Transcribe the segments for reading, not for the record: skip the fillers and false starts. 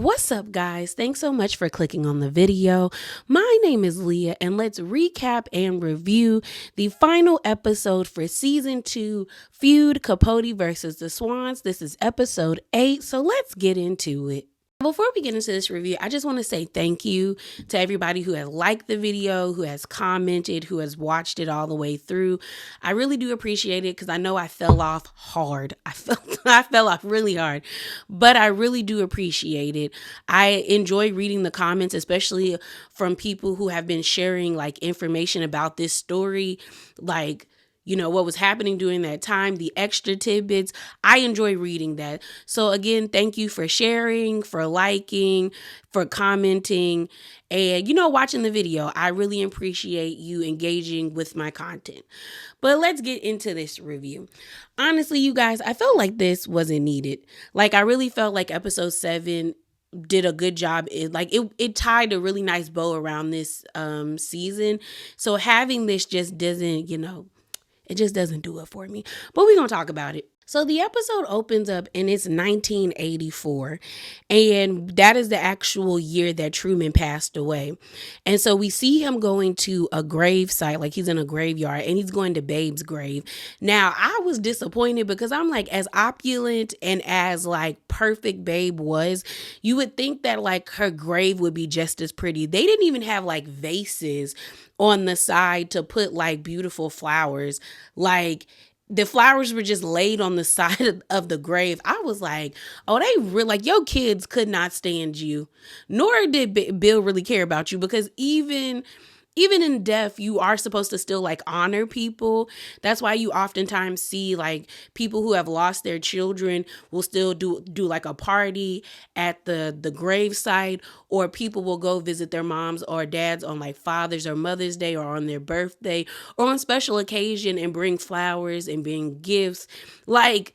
What's up, guys? Thanks so much for clicking on the video. My name is Leah, and let's recap and review the final episode for season 2, Feud, Capote versus the Swans. This is episode 8, so let's get into it. Before we get into this review, I just want to say thank you to everybody who has liked the video, who has commented, who has watched it all the way through. I really do appreciate it because I know I fell off hard. I fell off really hard, but I really do appreciate it. I enjoy reading the comments, especially from people who have been sharing like information about this story, like what was happening during that time, the extra tidbits. I enjoy reading that. So again, thank you for sharing, for liking, for commenting, and, watching the video. I really appreciate you engaging with my content. But let's get into this review. Honestly, you guys, I felt like this wasn't needed. Like, I really felt like episode 7 did a good job. It tied a really nice bow around this season. So having this just doesn't, it just doesn't do it for me. But we're going to talk about it. So the episode opens up and it's 1984. And that is the actual year that Truman passed away. And so we see him going to a grave site, like he's in a graveyard, and he's going to Babe's grave. Now, I was disappointed because I'm like, as opulent and as like perfect Babe was, you would think that like her grave would be just as pretty. They didn't even have like vases on the side to put like beautiful flowers. Like, the flowers were just laid on the side of the grave. I was like, oh, they really, like, your kids could not stand you. Nor did Bill really care about you, because even in death, you are supposed to still like honor people. That's why you oftentimes see like people who have lost their children will still do like a party at the gravesite, or people will go visit their moms or dads on like Father's or Mother's Day or on their birthday or on special occasion and bring flowers and bring gifts. Like,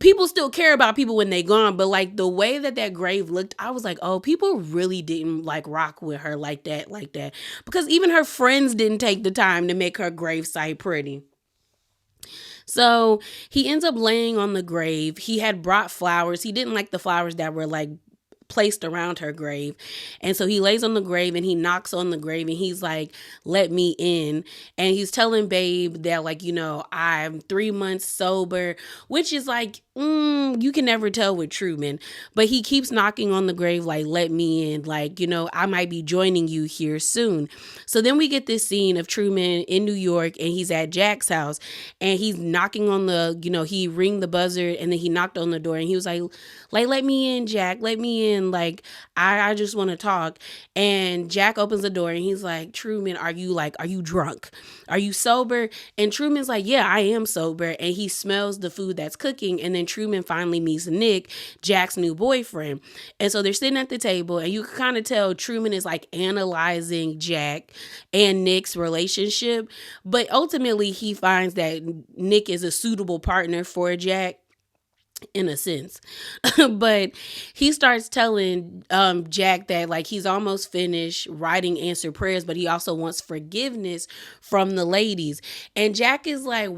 people still care about people when they gone, but like the way that grave looked, I was like, oh, people really didn't like rock with her like that, because even her friends didn't take the time to make her gravesite pretty. So he ends up laying on the grave. He had brought flowers. He didn't like the flowers that were like placed around her grave. And so he lays on the grave and he knocks on the grave and he's like, let me in. And he's telling Babe that like, I'm 3 months sober, which is like, you can never tell with Truman. But he keeps knocking on the grave like, let me in. Like, I might be joining you here soon. So then we get this scene of Truman in New York and he's at Jack's house and he's knocking on the, he ring the buzzer and then he knocked on the door and he was like, let me in, Jack, let me in. Like, I just want to talk. And Jack opens the door and he's like, Truman, are you drunk? Are you sober? And Truman's like, yeah, I am sober. And he smells the food that's cooking. And then Truman finally meets Nick, Jack's new boyfriend. And so they're sitting at the table and you can kind of tell Truman is like analyzing Jack and Nick's relationship. But ultimately he finds that Nick is a suitable partner for Jack, in a sense. But he starts telling Jack that like he's almost finished writing answered prayers, but he also wants forgiveness from the ladies. And Jack is like,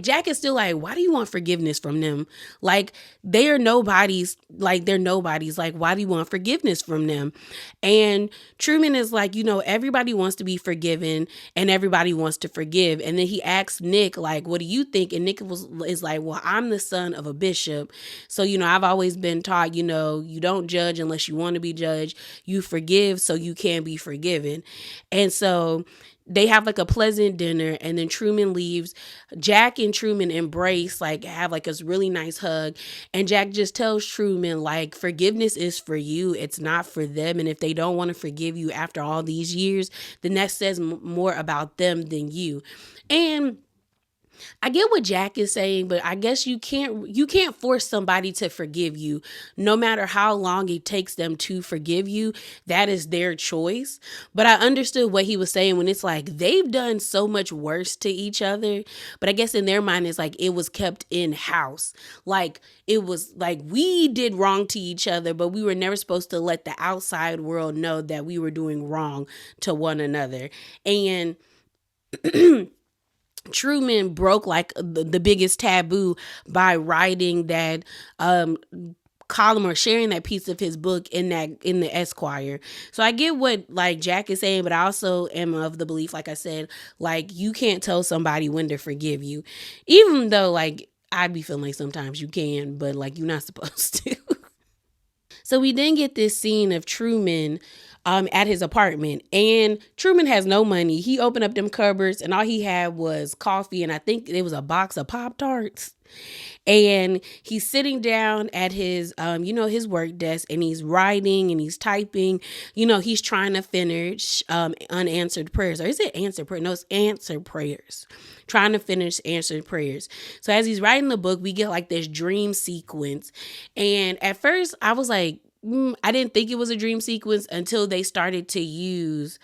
Jack is still like, why do you want forgiveness from them? Like, they are nobodies. Like, they're nobodies. Like, why do you want forgiveness from them? And Truman is like, everybody wants to be forgiven and everybody wants to forgive. And then he asks Nick, like, what do you think? And Nick is like, well, I'm the son of a bishop. So, I've always been taught, you don't judge unless you want to be judged. You forgive so you can be forgiven. And so they have like a pleasant dinner and then Truman leaves. Jack and Truman embrace, like have like a really nice hug. And Jack just tells Truman like, forgiveness is for you. It's not for them. And if they don't want to forgive you after all these years, then that says more about them than you. And I get what Jack is saying, but I guess you can't force somebody to forgive you. No matter how long it takes them to forgive you, that is their choice. But I understood what he was saying when it's like they've done so much worse to each other. But I guess in their mind it's like it was kept in house. Like it was like we did wrong to each other, but we were never supposed to let the outside world know that we were doing wrong to one another. And Truman broke like the biggest taboo by writing that column or sharing that piece of his book in the Esquire. So I get what like Jack is saying, but I also am of the belief, like I said, like you can't tell somebody when to forgive you, even though like I'd be feeling like sometimes you can, but like you're not supposed to. So we then get this scene of Truman at his apartment, and Truman has no money. He opened up them cupboards and all he had was coffee, and I think it was a box of Pop-Tarts. And he's sitting down at his his work desk, and he's writing and he's typing. He's trying to finish unanswered prayers. Or is it answered prayer? No, it's answered prayers. Trying to finish answered prayers. So as he's writing the book, we get like this dream sequence. And at first I was like, I didn't think it was a dream sequence until they started to use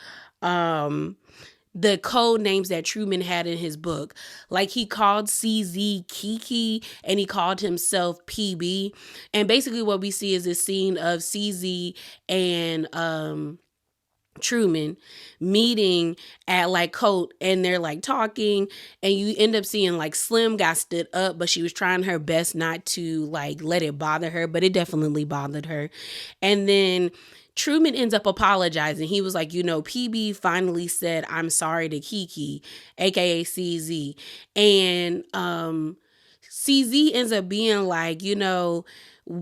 the code names that Truman had in his book. Like he called CZ Kiki and he called himself PB. And basically what we see is this scene of CZ and Truman meeting at like Cote, and they're like talking, and you end up seeing like Slim got stood up, but she was trying her best not to like let it bother her, but it definitely bothered her. And then Truman ends up apologizing. He was like, PB finally said, "I'm sorry" to Kiki, aka CZ. And CZ ends up being like,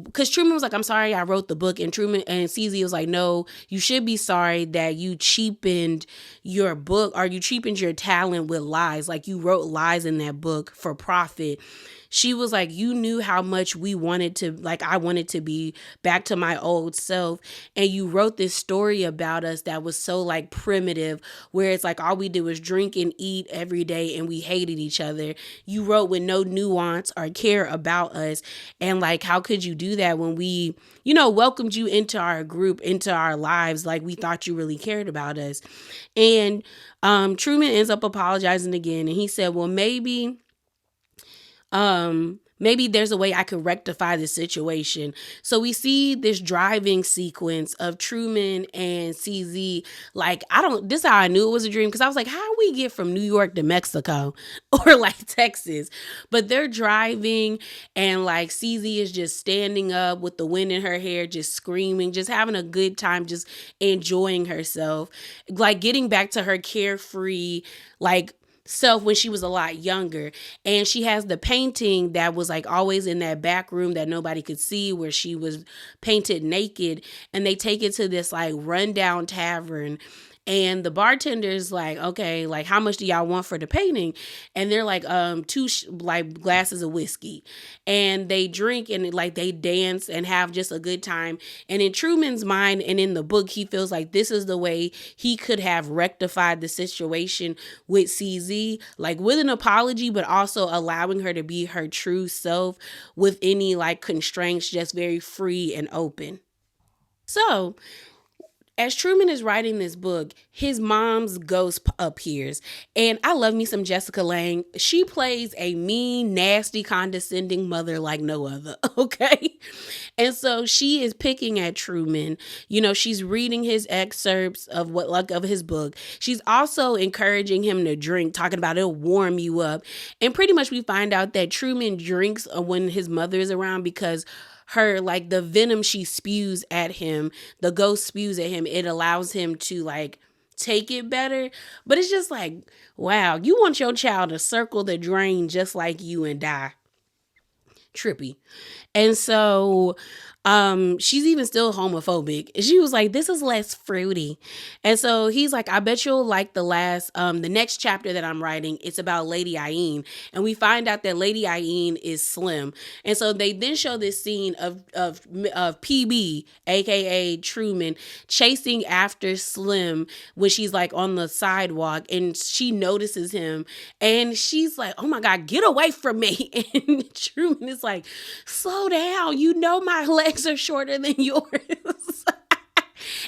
because Truman was like, "I'm sorry I wrote the book," and CZ was like, "No, you should be sorry that you cheapened your book, or you cheapened your talent with lies. Like you wrote lies in that book for profit." She was like, "You knew how much I wanted to be back to my old self. And you wrote this story about us that was so like primitive, where it's like all we did was drink and eat every day and we hated each other. You wrote with no nuance or care about us. And like, how could you do that when we, welcomed you into our group, into our lives? Like we thought you really cared about us." And Truman ends up apologizing again. And he said, "Well, maybe there's a way I could rectify the situation." So we see this driving sequence of Truman and CZ. Like, this is how I knew it was a dream. Cause I was like, how we get from New York to Mexico or like Texas? But they're driving, and like CZ is just standing up with the wind in her hair, just screaming, just having a good time, just enjoying herself, like getting back to her carefree, like self when she was a lot younger. And she has the painting that was like always in that back room that nobody could see, where she was painted naked, and they take it to this like rundown tavern. And the bartender's like, "Okay, like how much do y'all want for the painting?" And they're like, two like glasses of whiskey. And they drink and like they dance and have just a good time. And in Truman's mind and in the book, he feels like this is the way he could have rectified the situation with CZ, like with an apology, but also allowing her to be her true self with any like constraints, just very free and open. So as Truman is writing this book, his mom's ghost appears. And I love me some Jessica Lange. She plays a mean, nasty, condescending mother like no other, okay? And so she is picking at Truman. She's reading his excerpts of of his book. She's also encouraging him to drink, talking about it'll warm you up. And pretty much we find out that Truman drinks when his mother is around because her, like the venom she spews at him, the ghost spews at him, it allows him to like take it better. But it's just like, wow, you want your child to circle the drain just like you and die. Trippy. And so she's even still homophobic. She was like, "This is less fruity." And so he's like, "I bet you'll like the next chapter that I'm writing. It's about Lady Aine." And we find out that Lady Aine is Slim. And so they then show this scene of PB, aka Truman, chasing after Slim when she's like on the sidewalk, and she notices him, and she's like, "Oh my God, get away from me." And Truman is like, "Slow down. My legs are shorter than yours."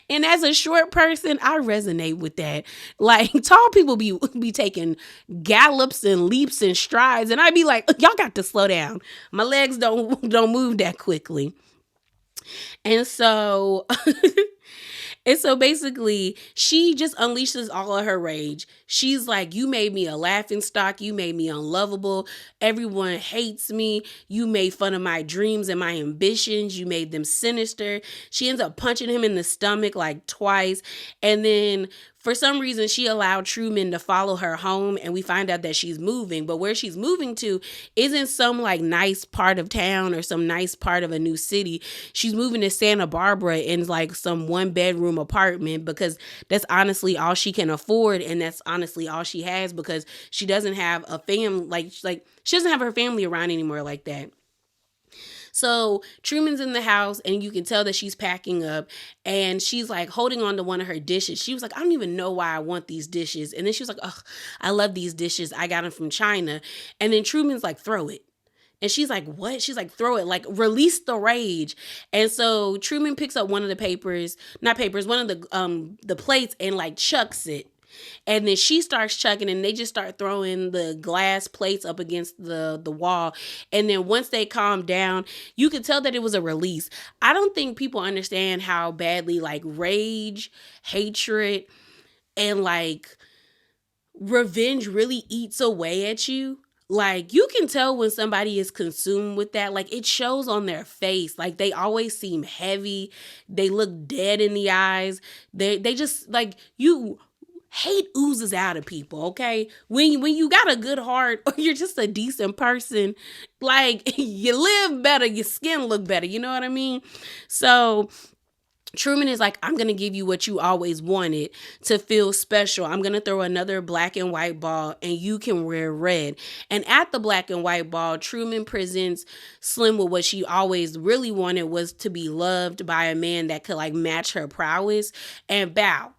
And as a short person, I resonate with that. Like tall people be taking gallops and leaps and strides, and I'd be like, "Y'all got to slow down. My legs don't move that quickly." And so And so basically, she just unleashes all of her rage. She's like, you made me a laughing stock. You made me unlovable. Everyone hates me. You made fun of my dreams and my ambitions. You made them sinister. She ends up punching him in the stomach like twice. And then for some reason, she allowed Truman to follow her home, and we find out that she's moving. But where she's moving to isn't some like nice part of town or some nice part of a new city. She's moving to Santa Barbara in like some 1-bedroom apartment because that's honestly all she can afford, and that's honestly all she has because she doesn't have a family like she doesn't have her family around anymore like that. So Truman's in the house and you can tell that she's packing up and she's like holding on to one of her dishes. She was like, I don't even know why I want these dishes. And then she was like, oh, I love these dishes. I got them from China. And then Truman's like, throw it. And she's like, what? She's like, throw it, like release the rage. And so Truman picks up one of the one of the plates and like chucks it. And then she starts chucking and they just start throwing the glass plates up against the wall. And then once they calm down, you could tell that it was a release. I don't think people understand how badly like rage, hatred, and like revenge really eats away at you. Like you can tell when somebody is consumed with that. Like it shows on their face. Like they always seem heavy. They look dead in the eyes. They just like you. Hate oozes out of people, okay? When you got a good heart or you're just a decent person, like you live better, your skin look better, you know what I mean? So Truman is like, I'm going to give you what you always wanted to feel special. I'm going to throw another black and white ball and you can wear red. And at the black and white ball, Truman presents Slim with what she always really wanted was to be loved by a man that could like match her prowess and bow.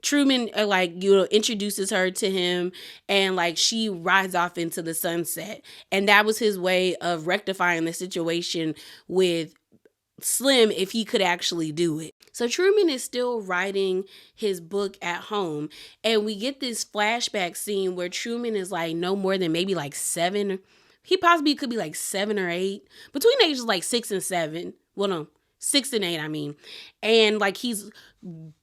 Truman introduces her to him and like she rides off into the sunset. And that was his way of rectifying the situation with Slim if he could actually do it. So Truman is still writing his book at home and we get this flashback scene where Truman is like no more than maybe like 7. He possibly could be like 7 or 8. Between ages like 6 and 7. Well, no. 6 and 8, I mean. And like he's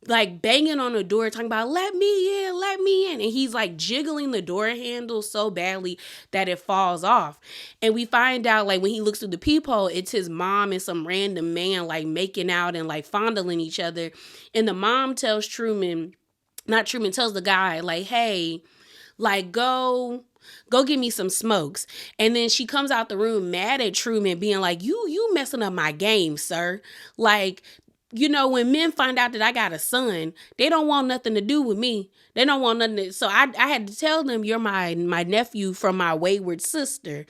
like banging on the door talking about let me in, and he's like jiggling the door handle so badly that it falls off. And we find out like when he looks through the peephole, it's his mom and some random man like making out and like fondling each other. And the mom tells tells the guy like, hey, like go get me some smokes. And then she comes out the room mad at Truman being like, you messing up my game, sir. Like, you know, when men find out that I got a son, they don't want nothing to do with me. They don't want nothing to, so I had to tell them you're my nephew from my wayward sister.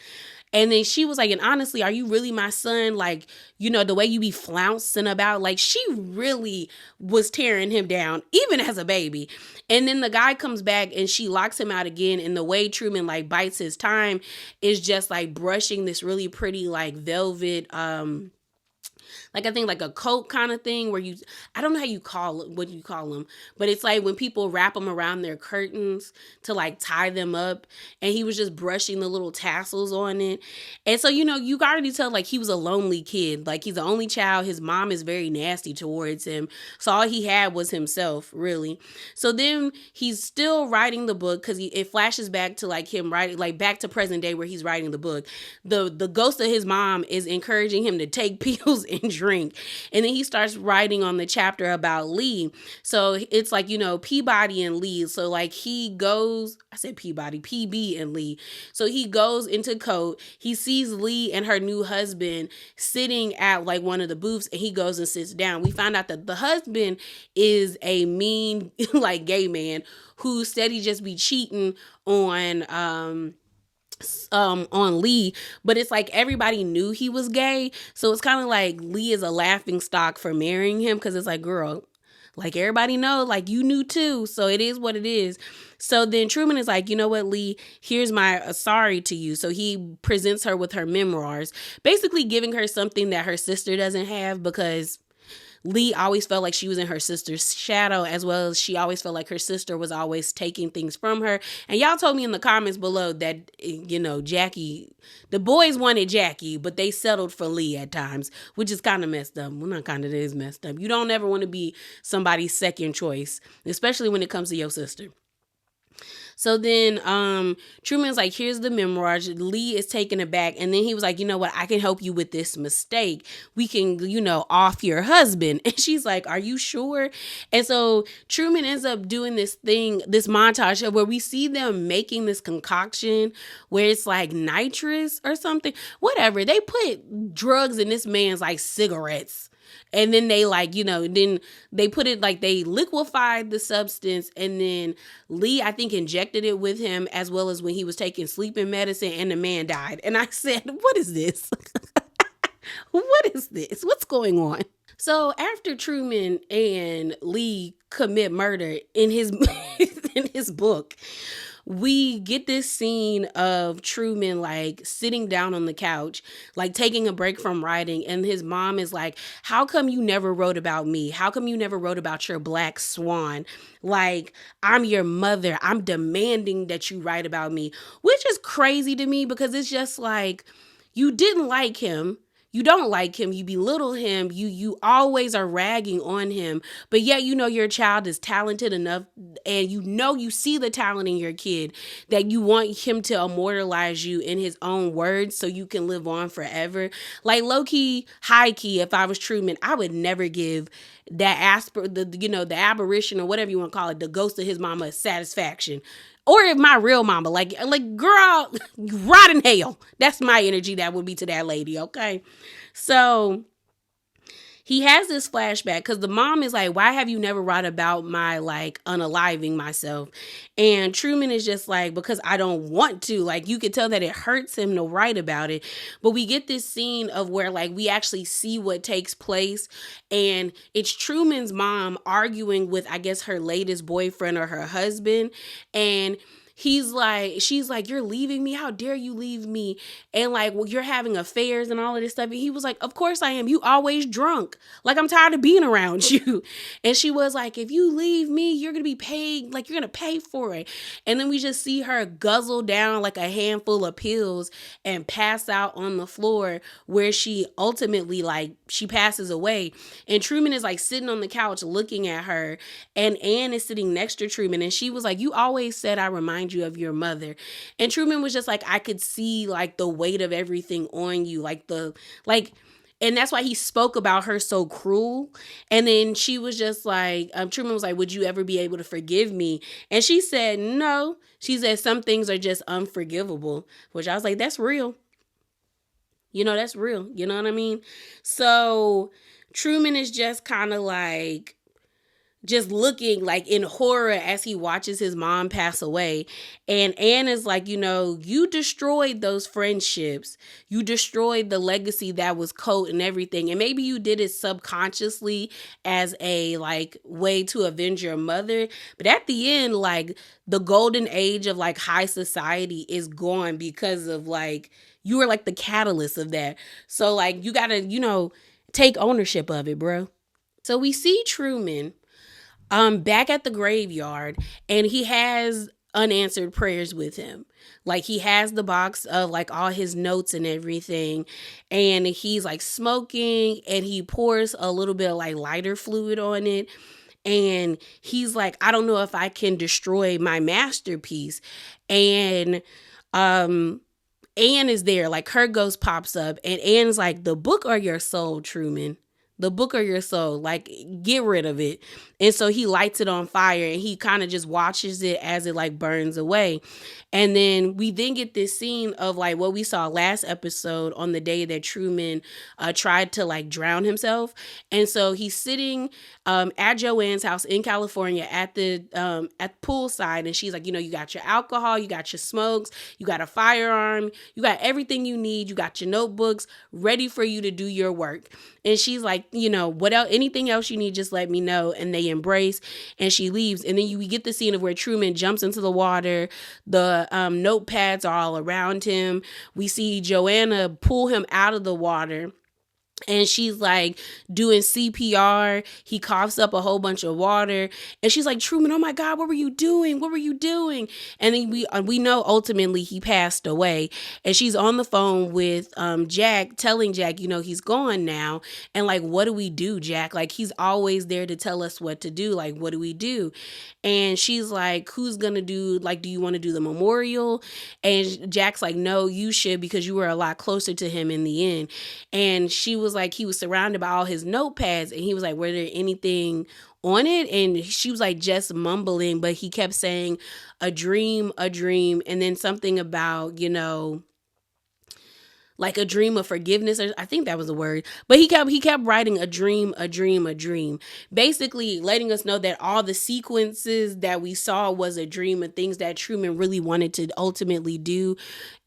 And then she was like, and honestly, are you really my son? Like, you know, the way you be flouncing about, like she really was tearing him down, even as a baby. And then the guy comes back and she locks him out again. And the way Truman like bites his time is just like brushing this really pretty like velvet, like I think like a coat kind of thing where I don't know how you call it, what you call them, but it's like when people wrap them around their curtains to like tie them up, and he was just brushing the little tassels on it. And so, you know, you can already tell like he was a lonely kid. Like he's the only child. His mom is very nasty towards him. So all he had was himself, really. So then he's still writing the book because it flashes back to like him writing, like back to present day where he's writing the book. The ghost of his mom is encouraging him to take pills and drink. And then he starts writing on the chapter about Lee. So it's like, you know, Peabody and Lee. So like he goes, I said Peabody, PB and Lee. So he goes into Cote. He sees Lee and her new husband sitting at like one of the booths, and he goes and sits down. We find out that the husband is a mean like gay man who said he just be cheating on Lee, but it's like everybody knew he was gay, so it's kind of like Lee is a laughing stock for marrying him because it's like, girl, like everybody know, like you knew too, so it is what it is. So then Truman is like, you know what, Lee, here's my sorry to you. So he presents her with her memoirs, basically giving her something that her sister doesn't have because Lee always felt like she was in her sister's shadow, as well as she always felt like her sister was always taking things from her. And y'all told me in the comments below that, Jackie, the boys wanted Jackie, but they settled for Lee at times, which is kind of messed up. Well, not kind of, it is messed up. You don't ever want to be somebody's second choice, especially when it comes to your sister. So then Truman's like, here's the memoir. Lee is taken aback. And then he was like, you know what? I can help you with this mistake. We can, off your husband. And she's like, are you sure? And so Truman ends up doing this montage where we see them making this concoction where it's like nitrous or something. Whatever. They put drugs in this man's like cigarettes. And then they then they put it like they liquefied the substance, and then Lee, I think, injected it with him, as well as when he was taking sleeping medicine, and the man died. And I said, what is this? What is this? What's going on? So after Truman and Lee commit murder in his in his book, we get this scene of Truman like sitting down on the couch, like taking a break from writing. And his mom is like, how come you never wrote about me? How come you never wrote about your black swan? Like, I'm your mother. I'm demanding that you write about me, which is crazy to me because it's just like, you didn't like him. You don't like him. You belittle him. You always are ragging on him. But yet your child is talented enough, and you see the talent in your kid, that you want him to immortalize you in his own words so you can live on forever. Like low key, high key, if I was Truman, I would never give that the apparition or whatever you want to call it, the ghost of his mama, satisfaction. Or if my real mama, like girl, rot in hell. That's my energy that would be to that lady, okay? So he has this flashback because the mom is like, why have you never write about my unaliving myself? And Truman is just like, because I don't want to. Like, you could tell that it hurts him to write about it. But we get this scene of where we actually see what takes place. And it's Truman's mom arguing with, I guess, her latest boyfriend or her husband. And she's like, you're leaving me? How dare you leave me? And you're having affairs and all of this stuff. And he was like, of course I am. You always drunk. Like, I'm tired of being around you. And she was like, if you leave me, you're going to be paid. You're going to pay for it. And then we just see her guzzle down a handful of pills and pass out on the floor, where she ultimately she passes away. And Truman is sitting on the couch looking at her. And Anne is sitting next to Truman. And she was like, you always said I remind you of your mother. And Truman was just like, I could see the weight of everything on you, and that's why he spoke about her so cruel. And then she was just like, Truman was like, would you ever be able to forgive me? And she said, no. She said, some things are just unforgivable, which I was like, that's real. That's real. You know what I mean? So Truman is just kind of just looking in horror as he watches his mom pass away. And Anne is like, you destroyed those friendships. You destroyed the legacy that was Colt and everything. And maybe you did it subconsciously as a way to avenge your mother. But at the end, the golden age of high society is gone because of you were the catalyst of that. So you gotta, take ownership of it, bro. So we see Truman back at the graveyard, and he has unanswered prayers with him. He has the box of all his notes and everything, and he's smoking, and he pours a little bit of lighter fluid on it. And he's like, I don't know if I can destroy my masterpiece. And Anne is there, her ghost pops up, and Anne's like, the book or your soul, Truman? The book or your soul? Get rid of it. And so he lights it on fire, and he kind of just watches it as it burns away. And then we then get this scene of what we saw last episode on the day that Truman tried to drown himself. And so he's sitting at Joanne's house in California at the poolside, and she's like, you got your alcohol, you got your smokes, you got a firearm, you got everything you need, you got your notebooks ready for you to do your work. And she's like, what else? Anything else you need, just let me know. And they embrace, and she leaves. And then we get the scene of where Truman jumps into the water. The notepads are all around him. We see Joanna pull him out of the water. and she's like doing CPR. He coughs up a whole bunch of water, and she's like, Truman, oh my God, what were you doing? What were you doing? And then we know ultimately he passed away, and she's on the phone with Jack, telling Jack, he's gone now, and like, what do we do, Jack? Like, he's always there to tell us what to do. Like, what do we do? And she's like, who's gonna do, like, do you want to do the memorial? And Jack's like, no, you should, because you were a lot closer to him in the end. And she was like, he was surrounded by all his notepads, and he was like, were there anything on it? And she was like, just mumbling, but he kept saying a dream, and then something about, like a dream of forgiveness, or I think that was the word. But he kept writing a dream, basically letting us know that all the sequences that we saw was a dream of things that Truman really wanted to ultimately do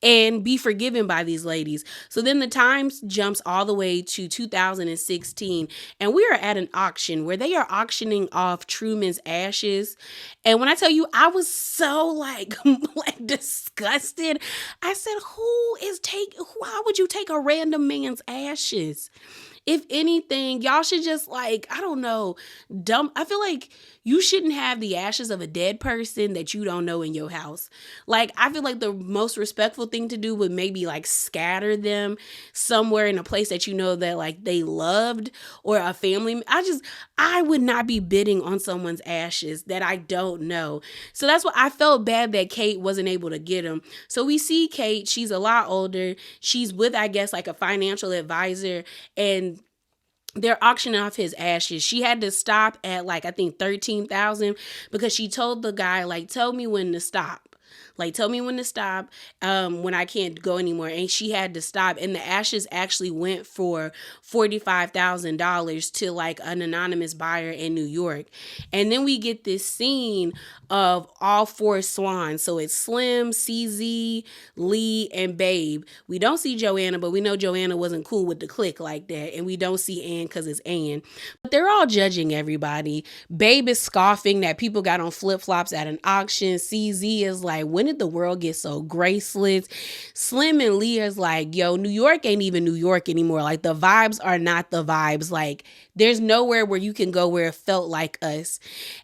and be forgiven by these ladies. So then the time jumps all the way to 2016, and we are at an auction where they are auctioning off Truman's ashes. And when I tell you, I was so like disgusted. I said, why would you take a random man's ashes? If anything, y'all should just, like, I don't know, dump. I feel like you shouldn't have the ashes of a dead person that you don't know in your house. Like, I feel like the most respectful thing to do would maybe like scatter them somewhere in a place that you know that like they loved, or a family. I would not be bidding on someone's ashes that I don't know. So that's what I felt bad that Kate wasn't able to get them. So we see Kate, she's a lot older. She's with, I guess, like a financial advisor, and they're auctioning off his ashes. She had to stop at like, I think 13,000, because she told the guy, like, tell me when to stop. Like, tell me when to stop, when I can't go anymore. And she had to stop. And the ashes actually went for $45,000 to like an anonymous buyer in New York. And then we get this scene of all four Swans. So it's Slim, CZ, Lee, and Babe. We don't see Joanna, but we know Joanna wasn't cool with the clique like that. And we don't see Ann because it's Ann. But they're all judging everybody. Babe is scoffing that people got on flip-flops at an auction. CZ is like, when did the world get so graceless? Slim and Leah is like, yo, New York ain't even New York anymore. Like, the vibes are not the vibes. Like, there's nowhere where you can go where it felt like us.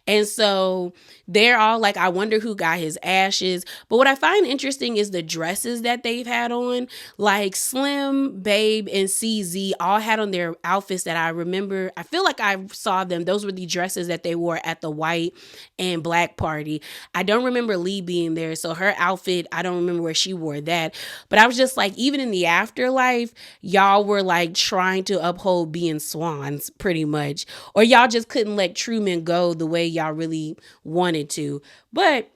And so they're all like, I wonder who got his ashes. But what I find interesting is the dresses that they've had on. Like, Slim, Babe, and CZ all had on their outfits that I remember. I feel like I saw them. Those were the dresses that they wore at the white and black party. I don't remember Lee being there. So her outfit, I don't remember where she wore that. But I was just like, even in the afterlife, y'all were like trying to uphold being Swans pretty much. Or y'all just couldn't let Truman go the way y'all really wanted to. But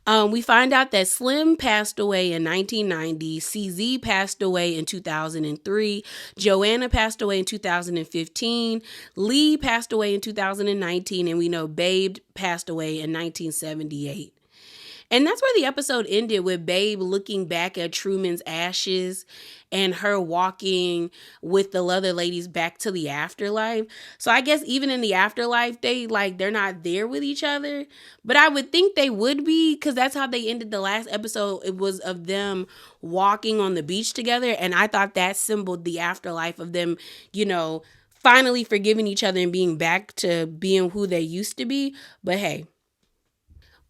we find out that Slim passed away in 1990, CZ passed away in 2003, Joanna passed away in 2015, Lee passed away in 2019, and we know Babe passed away in 1978. And that's where the episode ended, with Babe looking back at Truman's ashes and her walking with the other ladies back to the afterlife. So I guess even in the afterlife, they're not there with each other. But I would think they would be, because that's how they ended the last episode. It was of them walking on the beach together. And I thought that symbolized the afterlife of them, finally forgiving each other and being back to being who they used to be. But hey.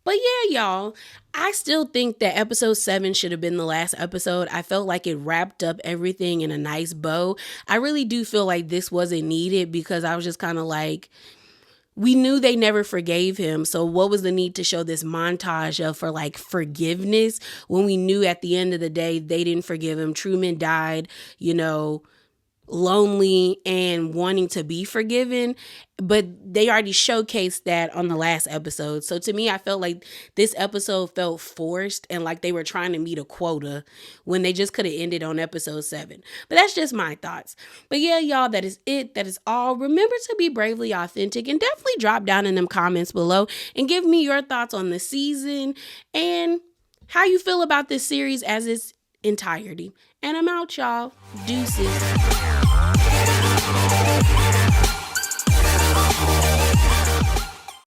But yeah, y'all, I still think that episode 7 should have been the last episode. I felt like it wrapped up everything in a nice bow. I really do feel like this wasn't needed, because I was just kind of like, we knew they never forgave him. So what was the need to show this montage for like forgiveness when we knew at the end of the day they didn't forgive him? Truman died, lonely and wanting to be forgiven, but they already showcased that on the last episode. So to me, I felt like this episode felt forced and like they were trying to meet a quota when they just could have ended on episode 7. But that's just my thoughts. But yeah, y'all, that is it. That is all. Remember to be bravely authentic, and definitely drop down in them comments below and give me your thoughts on the season and how you feel about this series as its entirety. And I'm out, y'all. Deuces.